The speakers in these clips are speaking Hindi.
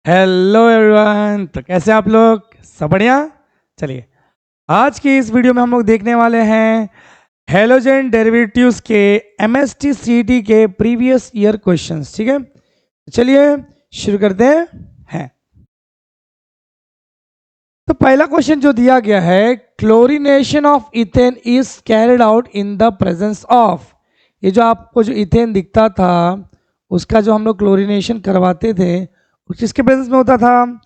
Hello everyone. तो कैसे आप लोग? सब बढ़िया। चलिए, आज की इस वीडियो में हम लोग देखने वाले हैं हेलोजन डेरिवेटिव्स के एमएसटी सीटी के प्रीवियस ईयर क्वेश्चंस। ठीक है, चलिए शुरू करते हैं। तो पहला क्वेश्चन जो दिया गया है, chlorination of ethane is carried out in the presence of. ये जो आपको जो इथेन दिखता था उसका जो हम लोग क्लोरीनेशन करवाते थे वो किसके प्रेजेंस में होता था?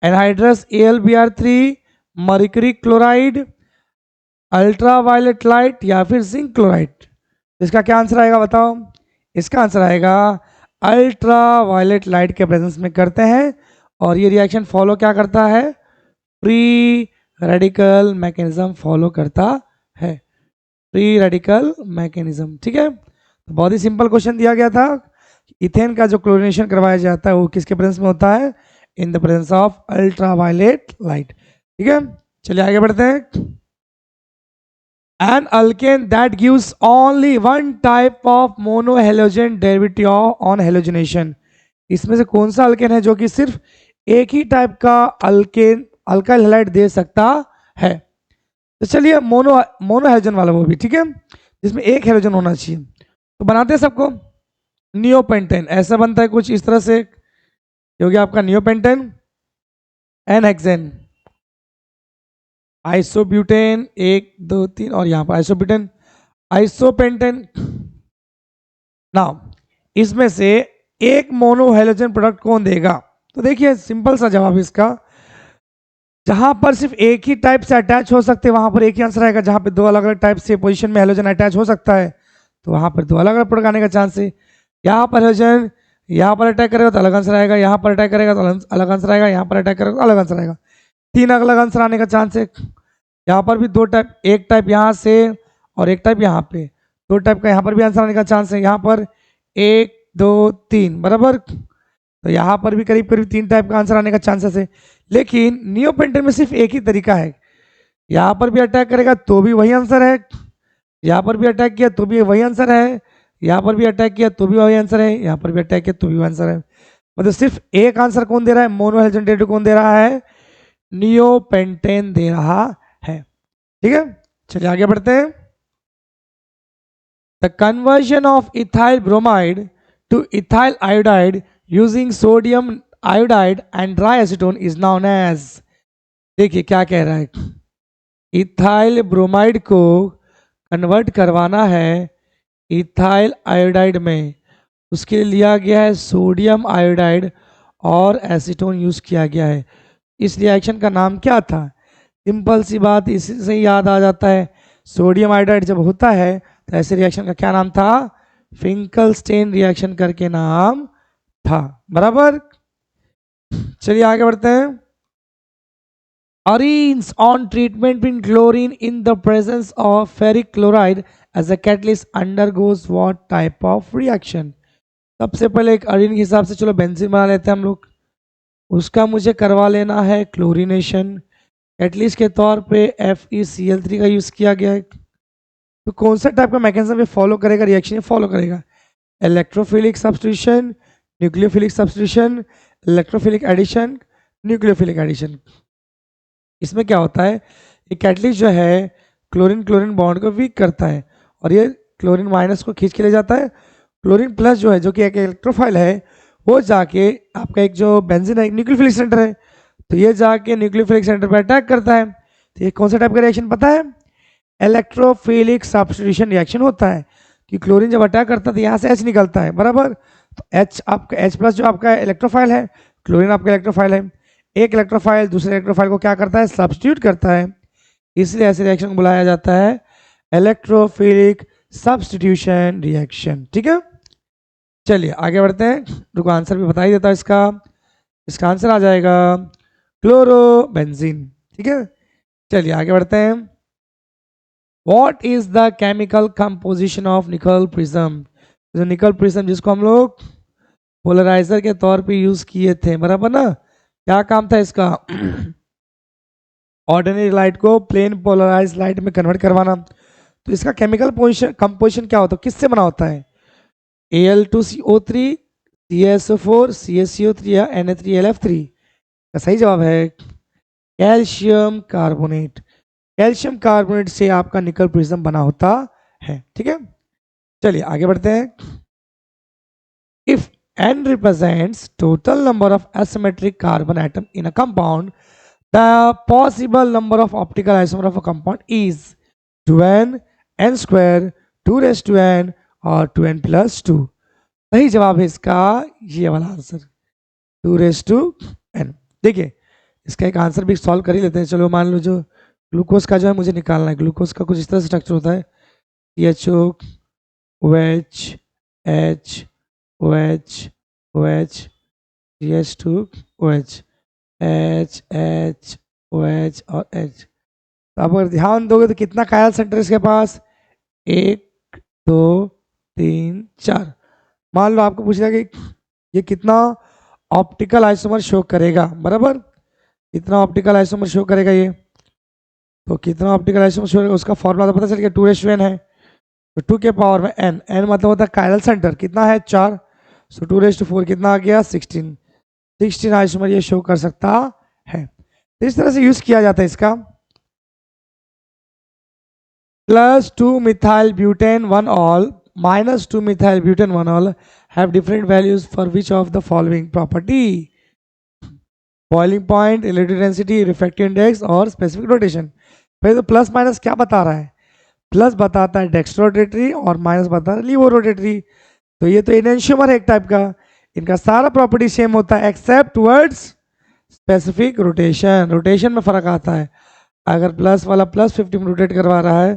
Anhydrous AlBr3, mercury chloride, ultra violet light या फिर जिंक क्लोराइड। इसका क्या आंसर आएगा बताओ? इसका आंसर आएगा अल्ट्रा वायलेट लाइट के प्रेजेंस में करते हैं। और ये रिएक्शन फॉलो क्या करता है? फ्री रेडिकल मैकेनिज्म फॉलो करता है। Free radical mechanism. ठीक है, तो बहुत ही सिंपल क्वेश्चन दिया गया था। इथेन का जो क्लोरीनेशन करवाया जाता है वो किसके प्रेजेंस में होता है? In the presence of ultra violet light. ठीक है, चलिए आगे बढ़ते हैं। An alkane that gives only one type of monohalogen derivative on halogenation। इसमें से कौन सा अल्केन है जो कि सिर्फ एक ही टाइप का अल्केन अल्काइल हैलाइड दे सकता है? तो चलिए मोनो हेलोजन वाला वो भी, ठीक है, जिसमें एक हेलोजन होना चाहिए। तो बनाते हैं सबको। नियोपेंटेन ऐसा बनता है कुछ इस तरह से, हो गया आपका नियोपेंटेन। एन हेक्सेन, आइसोब्यूटेन, 1 2 3, और यहां पर आइसोब्यूटेन, आइसोपेंटेन। नाउ इसमें से एक मोनो हेलोजन प्रोडक्ट कौन देगा? तो देखिए सिंपल सा जवाब इसका, जहां पर सिर्फ एक ही टाइप से अटैच हो सकते हैं वहां पर एक ही आंसर आएगा। जहां पे दो अलग अलग टाइप से पोजीशन में हेलोजन अटैच हो सकता है तो वहां पर दो अलग अलग प्रोडक्ट आने का चांस है। यहाँ पर हेलोजन यहाँ पर अटैक करेगा तो अलग आंसर आएगा, यहाँ पर अटैक करेगा तो अलग आंसर आएगा, यहाँ पर अटैक करेगा तो अलग आंसर आएगा। तीन अलग अलग आंसर आने का चांस है। यहाँ पर भी दो टाइप, एक टाइप यहाँ से और एक टाइप यहाँ पे, दो टाइप का यहाँ पर भी आंसर आने का चांस है। यहाँ पर 1 2 3 बराबर, तो यहाँ पर भी करीब करीब 3 टाइप का आंसर आने का चांसेस है। लेकिन नियोपेंटेन में सिर्फ एक ही तरीका है, यहाँ पर भी अटैक करेगा तो भी वही आंसर है, यहाँ पर भी अटैक किया तो भी वही आंसर है, यहाँ पर भी अटैक किया तो भी वही आंसर है, यहाँ पर भी अटैक किया तो भी वही आंसर है। मतलब सिर्फ एक आंसर कौन दे रहा है? मोनो हेलोजन डेरिवेटिव कौन दे रहा है? नियोपेंटेन दे रहा है। ठीक है, चलिए आगे बढ़ते हैं। The conversion of ethyl bromide to ethyl iodide using sodium iodide and dry acetone is known as. देखिए क्या कह रहा है, इथाइल ब्रोमाइड को कन्वर्ट करवाना है इथाइल आयोडाइड में, उसके लिए लिया गया है सोडियम आयोडाइड और एसीटोन यूज किया गया है। इस रिएक्शन का नाम क्या था? सिंपल सी बात, इसी से याद आ जाता है, सोडियम आयोडाइड जब होता है तो ऐसे रिएक्शन का क्या नाम था? फिंकलस्टेन रिएक्शन करके नाम था। बराबर, चलिए आगे बढ़ते हैं। Arenes on treatment with chlorine in the presence of ferric chloride as a catalyst undergoes what type of reaction? सबसे पहले एक अरीन के हिसाब से चलो बेंजीन बना लेते हैं हम लोग, उसका मुझे करवा लेना है क्लोरीनेशन। कैटलिस्ट के तौर पे FeCl3 का यूज किया गया है। तो कौन सा टाइप का मैकेनिज्म ये फॉलो करेगा, रिएक्शन ये फॉलो करेगा? Electrophilic substitution, nucleophilic substitution, electrophilic addition, nucleophilic addition. इसमें क्या होता है, ये कैटलिस्ट जो है क्लोरीन क्लोरीन बॉन्ड को वीक करता है और ये क्लोरीन माइनस को खींच के ले जाता है। क्लोरीन प्लस जो है, जो कि एक इलेक्ट्रोफाइल है, वो जाके आपका एक जो बेंजीन है न्यूक्लियोफिलिक सेंटर है, तो ये जाके न्यूक्लियोफिलिक सेंटर पर अटैक करता है। तो ये कौन सा टाइप का रिएक्शन पता है? इलेक्ट्रोफिलिक सब्स्टिट्यूशन रिएक्शन होता है कि क्लोरीन जब अटैक करता है तो यहाँ से H निकलता है। बराबर, तो H आपका H प्लस जो आपका इलेक्ट्रोफाइल है, क्लोरीन आपका इलेक्ट्रोफाइल है, एक इलेक्ट्रोफाइल दूसरे इलेक्ट्रोफाइल को क्या करता है? सब्स्टिट्यूट करता है। इसलिए ऐसे रिएक्शन को बुलाया जाता है इलेक्ट्रोफिलिक सब्स्टिट्यूशन रिएक्शन। ठीक है, चलिए आगे बढ़ते हैं। रुको आंसर भी बता ही देता है इसका। इसका आंसर आ जाएगा क्लोरोबेंजीन। ठीक है, चलिए आगे बढ़ते हैं। What is the chemical composition of निकल प्रिज्म? जो निकल प्रिज्म जिसको हम लोग पोलराइजर के तौर पे यूज किए थे, बराबर ना, क्या काम था इसका? ऑर्डिनरी लाइट को प्लेन पोलराइज लाइट में कन्वर्ट करवाना। तो इसका केमिकल कंपोजिशन क्या होता है, किससे बना होता है? Al2CO3, CaSO4 CaCO3 या Na3LF3? का सही जवाब है कैल्शियम कार्बोनेट। कैल्शियम कार्बोनेट से आपका निकल प्रिज्म बना होता है। ठीक है, चलिए आगे बढ़ते हैं। If n represents total number of asymmetric carbon atom in a compound, the possible number of optical isomer of a compound is 2n, n square, 2 raised to n और 2n plus 2। सही जवाब है इसका ये वाला आंसर 2 raised to n। देखिए इसका एक आंसर भी सॉल्व कर ही लेते हैं। चलो मान लो जो ग्लूकोज का जो है मुझे निकालना है। ग्लूकोज का कुछ इस तरह से स्ट्रक्चर होता है CHO OH H OH OH CH2 OH H H OH और H। तो अब अगर ध्यान दोगे तो कितना कायल सेंटर इसके पास 1 2 3 4। मान लो आपको पूछ लिया कि ये कितना ऑप्टिकल आइसोमर शो करेगा, बराबर कितना ऑप्टिकल आइसोमर शो करेगा ये। तो कितना ऑप्टिकल आइसोमर शो करेगा उसका फॉर्मूला तो पता चल गया 2n है। तो 2 के पावर में n, n मतलब होता है कायरल सेंटर कितना है 4। सो 2⁴ कितना आ गया 16 आइसोमर ये शो कर सकता है। तो इस तरह से यूज किया जाता है इसका। +2 methyl butane 1 all -2 methyl butane 1 all have different values for which of the following property? Boiling point, relative density, refractive index और स्पेसिफिक रोटेशन। पहले तो प्लस माइनस क्या बता रहा है? प्लस बताता है डेक्स्ट्रो रोटेटरी और माइनस बताता है लीवो रोटेटरी। तो ये तो एनेंशियोमर है एक टाइप का, इनका सारा प्रॉपर्टी सेम होता है except towards specific rotation. Rotation में फर्क आता है। अगर प्लस वाला +50 में रोटेट करवा रहा है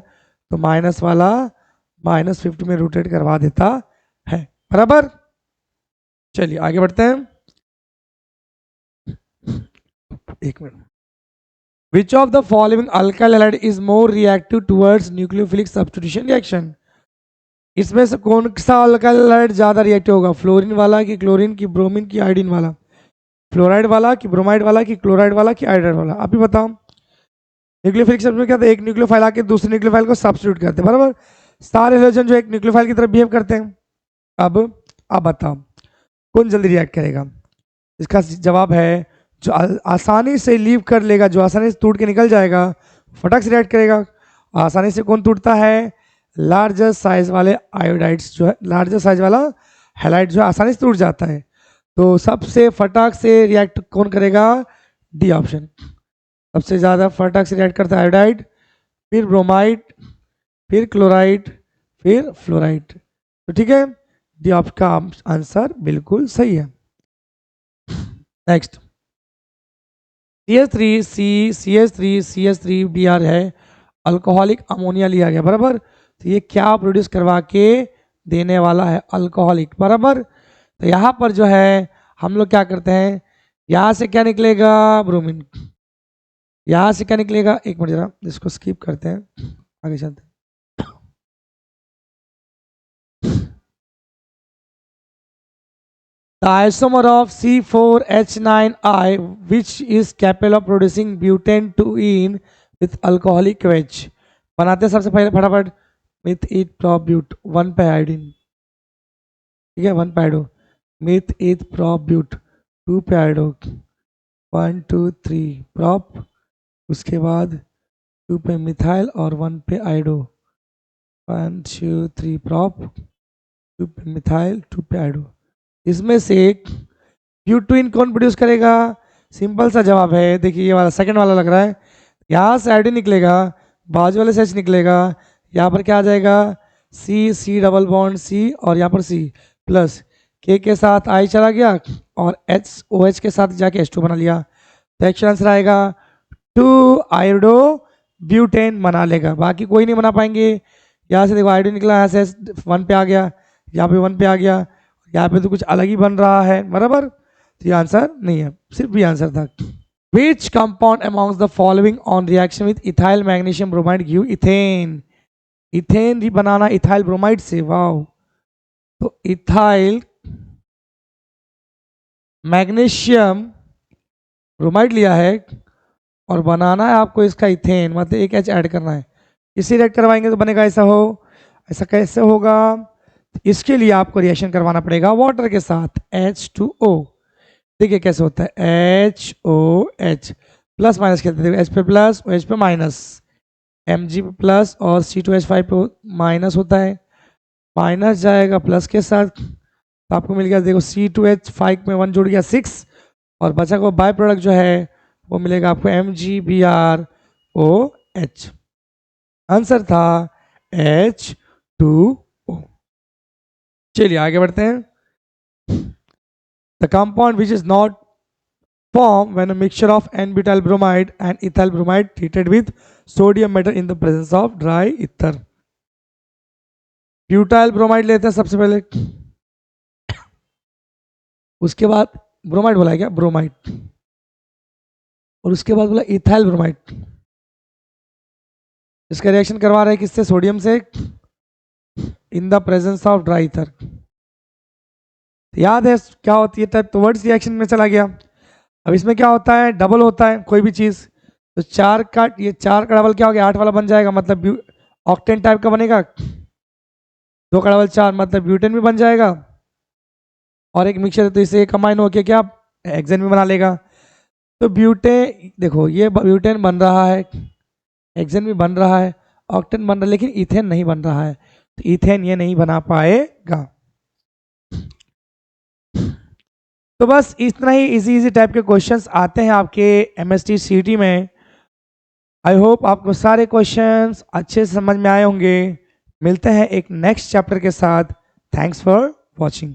तो माइनस वाला -50 में रोटेट करवा देता है, बराबर। चलिए आगे बढ़ते हैं। एक minute. Which of the following alkyl halide is more reactive towards nucleophilic substitution reaction? इसमें से कौन सा अल्काइल हैलाइड ज्यादा रिएक्टिव होगा? फ्लोरीन वाला कि क्लोरीन की ब्रोमीन की आयोडीन वाला? फ्लोराइड वाला कि ब्रोमाइड वाला कि क्लोराइड वाला कि आयोडाइड वाला? आप ही बताओ। न्यूक्लियोफिलिक सब में क्या था, एक न्यूक्लियोफाइल आके दूसरे न्यूक्लियोफाइल को सब्स्टिट्यूट करते हैं, बराबर। सारे हाइड्रोजन जो एक न्यूक्लियोफाइल की तरफ बिहेव करते हैं। अब आप बताओ कौन जल्दी रिएक्ट करेगा? इसका जवाब है जो आसानी से लीव कर लेगा, जो आसानी से टूट के निकल जाएगा, फटक से रिएक्ट करेगा। आसानी से कौन टूटता है? लार्जर साइज वाले आयोडाइड्स जो है, लार्जर साइज वाला हैलाइड जो है आसानी से टूट जाता है। तो सबसे फटाक से रिएक्ट कौन करेगा? D option. सबसे ज़्यादा फटाक से रिएक्ट करता है आयोडाइड, फिर ब्रोमाइड, फिर क्लोराइड, फिर फ्लोराइड। तो ठीक है, डी ऑप्शन का आंसर बिल्कुल सही है। नेक्स्ट CH3CH3Br है, अल्कोहलिक अमोनिया लिया गया, बराबर। तो ये क्या प्रोड्यूस करवा के देने वाला है? अल्कोहलिक, बराबर। तो यहाँ पर जो है हम लोग क्या करते हैं, यहाँ से क्या निकलेगा? ब्रोमीन। यहाँ से क्या निकलेगा? एक मिनट जरा इसको स्किप करते हैं, आगे चलते हैं। The isomer of C4H9I which is capable of producing butane 2ene with alcoholic OH। बनाते हैं सबसे पहले फटाफट मिथ ईथ प्रोप ब्यूट 1 पे आयोडीन, ठीक है 1 पे आयोडो, मिथ ईथ प्रोप ब्यूट 2 पे आयोडो 1 2 3 प्रोप, उसके बाद 2 पे मिथाइल और 1 पे आयोडो 1 2 3 प्रोप, 2 पे मिथाइल 2 पे आयोडो। इसमें से ब्यूटीन कौन प्रोड्यूस करेगा? सिंपल सा जवाब है, देखिए ये वाला सेकंड वाला लग रहा है। यहाँ से आयोडीन निकलेगा, बाजू वाले से H निकलेगा, यहाँ पर क्या आ जाएगा? C डबल बॉन्ड C और यहाँ पर C प्लस K के साथ I चला गया और OH के साथ जाके H2 बना लिया। तो एक्चुअल आंसर आएगा 2 आयोडो ब्यूटेन बना लेगा, बाकी कोई नहीं बना पाएंगे। यहाँ से देखो आयोडीन निकला, यहाँ से 1 पे आ गया, यहाँ पे 1 पे आ गया, यहाँ पे तो कुछ अलग ही बन रहा है, बराबर। तो ये आंसर नहीं है, सिर्फ ये आंसर था। Which compound amongst the following on reaction with ethyl magnesium bromide give ethane? Ethane भी बनाना इथाइल ब्रोमाइड से, वाओ। तो इथाइल मैग्नीशियम ब्रोमाइड लिया है और बनाना है आपको इसका इथेन, मतलब एक H ऐड करना है। इसी रेड करवाएंगे तो बनेगा ऐसा हो, ऐसा कैसे होगा? इसके लिए आपको रिएक्शन करवाना पड़ेगा वाटर के साथ H2O। देखिए कैसे होता है, HOH प्लस माइनस कहते हैं, H पे प्लस OH पे माइनस, Mg पे प्लस और C2H5 पे माइनस होता है, माइनस जाएगा प्लस के साथ, तो आपको मिल गया देखो C2H5 में 1 जुड़ गया 6, और बचा को बाय प्रोडक्ट जो है वो मिलेगा आपको MgBrOH। आंसर था H2O। चलिए आगे बढ़ते हैं। The compound which is not formed when a mixture of n-butyl bromide and ethyl bromide treated with sodium metal in the presence of dry ether। Butyl bromide लेते हैं सबसे पहले, उसके बाद ब्रोमाइड बोला क्या, ब्रोमाइड, और उसके बाद बोला इथाइल ब्रोमाइड। इसका रिएक्शन करवा रहे हैं किससे, सोडियम से, इन the presence of dry ether. याद है क्या होती है टाइप, तो वर्ड्स रिएक्शन में चला गया। अब इसमें क्या होता है, डबल होता है कोई भी चीज, तो 4 का ये 4 का डबल क्या हो गया 8 वाला बन जाएगा, मतलब ऑक्टेन टाइप का बनेगा। 2 का डबल 4 मतलब ब्यूटेन भी बन जाएगा, और एक मिक्सचर है तो इसे कंबाइन होकर क्या हेक्सेन भी बना लेगा। तो ब्यूटेन देखो ये ब्यूटेन बन रहा है, हेक्सेन भी बन रहा है, ऑक्टेन बन रहा है, लेकिन इथेन नहीं बन रहा है, तो इथेन ये नहीं बना पाएगा। तो बस इतना ही इजी इजी टाइप के क्वेश्चंस आते हैं आपके एमएसटी सीटी में। आई होप आपको सारे क्वेश्चंस अच्छे से समझ में आए होंगे। मिलते हैं एक नेक्स्ट चैप्टर के साथ। Thanks for watching.